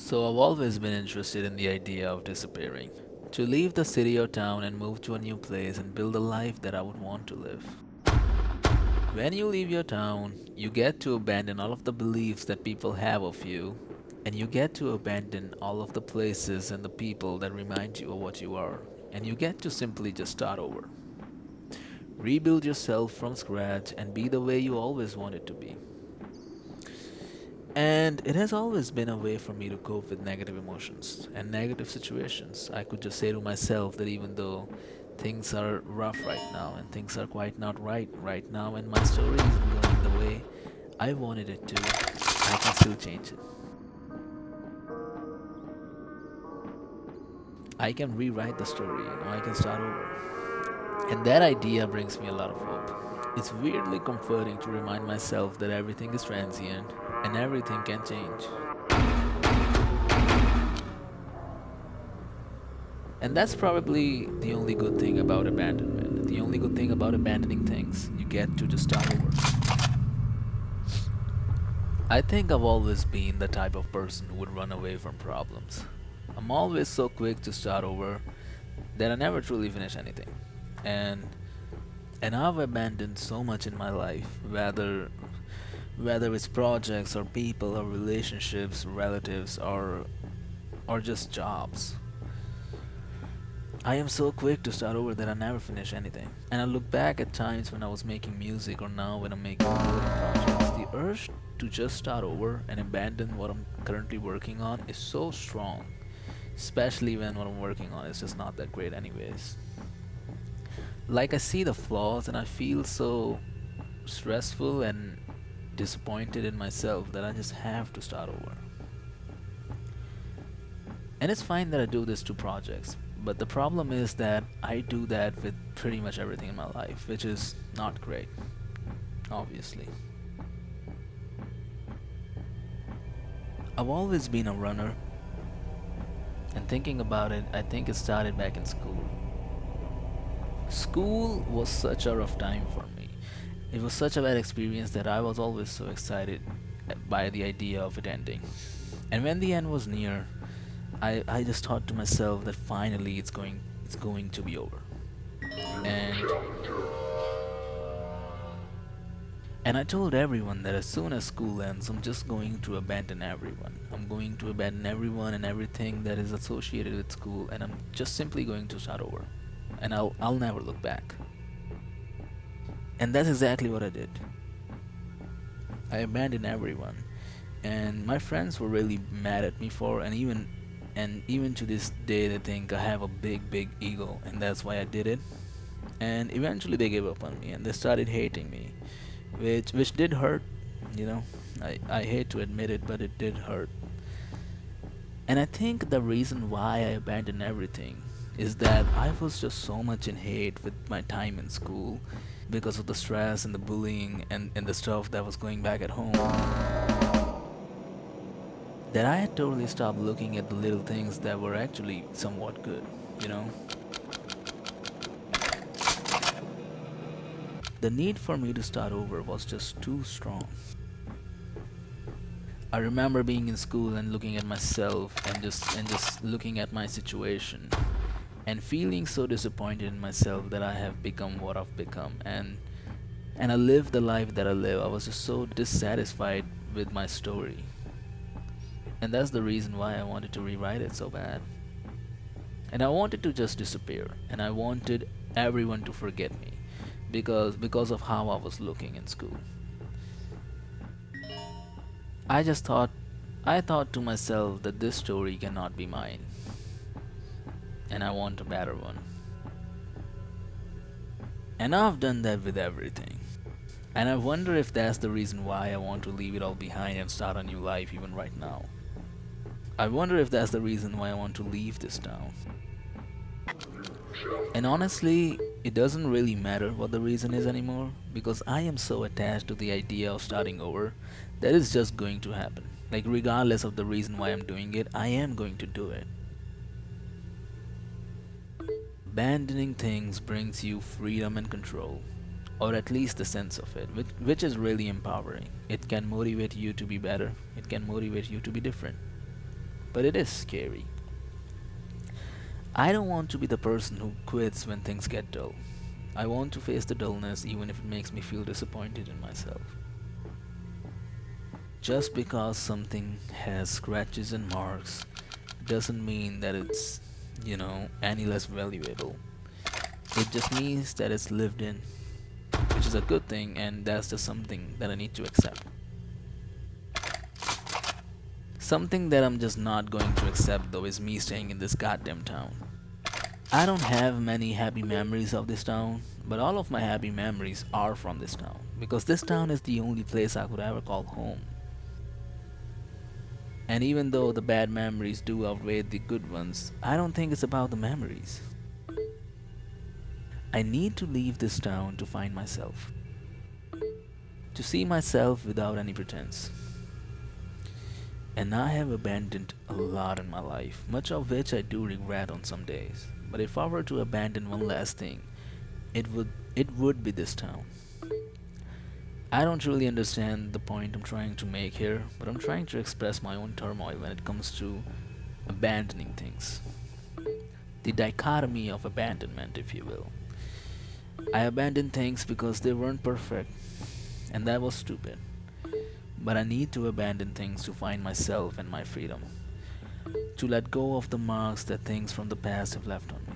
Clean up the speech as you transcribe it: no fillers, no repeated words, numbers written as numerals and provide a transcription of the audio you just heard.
So I've always been interested in the idea of disappearing. To leave the city or town and move to a new place and build a life that I would want to live. When you leave your town, you get to abandon all of the beliefs that people have of you, and you get to abandon all of the places and the people that remind you of what you are, and you get to simply just start over. Rebuild yourself from scratch and be the way you always wanted to be. And it has always been a way for me to cope with negative emotions and negative situations. I could just say to myself that even though things are rough right now and things are quite not right now, and my story isn't going the way I wanted it to, I can still change it. I can rewrite the story, I can start over. And that idea brings me a lot of hope. It's weirdly comforting to remind myself that everything is transient and everything can change. And that's probably the only good thing about abandonment. The only good thing about abandoning things. You get to just start over. I think I've always been the type of person who would run away from problems. I'm always so quick to start over that I never truly finish anything. And and I've abandoned so much in my life, whether it's projects or people or relationships, relatives or just jobs. I am so quick to start over that I never finish anything. And I look back at times when I was making music or now when I'm making coding projects. The urge to just start over and abandon what I'm currently working on is so strong, especially when what I'm working on is just not that great, anyways. Like, I see the flaws and I feel so stressful and disappointed in myself that I just have to start over. And it's fine that I do this to projects, but the problem is that I do that with pretty much everything in my life, which is not great, obviously. I've always been a runner, and thinking about it, I think it started back in school. School was such a rough time for me. It was such a bad experience that I was always so excited by the idea of it ending. And when the end was near, I just thought to myself that finally it's going to be over. And and I told everyone that as soon as school ends, I'm just going to abandon everyone. I'm going to abandon everyone and everything that is associated with school, and I'm just simply going to start over. And I'll never look back. And that's exactly what I did. I abandoned everyone. And my friends were really mad at me for, and even to this day they think I have a big ego and that's why I did it. And eventually they gave up on me and they started hating me, which did hurt, you know. I hate to admit it, but it did hurt. And I think the reason why I abandoned everything is that I was just so much in hate with my time in school because of the stress and the bullying and the stuff that was going back at home, that I had totally stopped looking at the little things that were actually somewhat good, you know? The need for me to start over was just too strong. I remember being in school and looking at myself and just looking at my situation and feeling so disappointed in myself that I have become what I've become, and I lived the life that I live. I was just so dissatisfied with my story. And that's the reason why I wanted to rewrite it so bad. And I wanted to just disappear, and I wanted everyone to forget me because of how I was looking in school. I just thought I thought to myself that this story cannot be mine, and I want a better one. And I've done that with everything. And I wonder if that's the reason why I want to leave it all behind and start a new life even right now. I wonder if that's the reason why I want to leave this town. And honestly, it doesn't really matter what the reason is anymore because I am so attached to the idea of starting over that it's just going to happen. Like, regardless of the reason why I'm doing it, I am going to do it. Abandoning things brings you freedom and control, or at least the sense of it, which is really empowering. It can motivate you to be better, it can motivate you to be different. but it is scary. I don't want to be the person who quits when things get dull. I want to face the dullness even if it makes me feel disappointed in myself. Just because something has scratches and marks doesn't mean that it's, any less valuable. It just means that it's lived in, which is a good thing, and that's just something that I need to accept. Something that I'm just not going to accept though is me staying in this goddamn town. I don't have many happy memories of this town, but all of my happy memories are from this town because this town is the only place I could ever call home. And even though the bad memories do outweigh the good ones, I don't think it's about the memories. I need to leave this town to find myself, to see myself without any pretense. And I have abandoned a lot in my life, much of which I do regret on some days. But if I were to abandon one last thing, it would be this town. I don't really understand the point I'm trying to make here, but I'm trying to express my own turmoil when it comes to abandoning things. The dichotomy of abandonment, if you will. I abandoned things because they weren't perfect, and that was stupid. But I need to abandon things to find myself and my freedom, to let go of the marks that things from the past have left on me.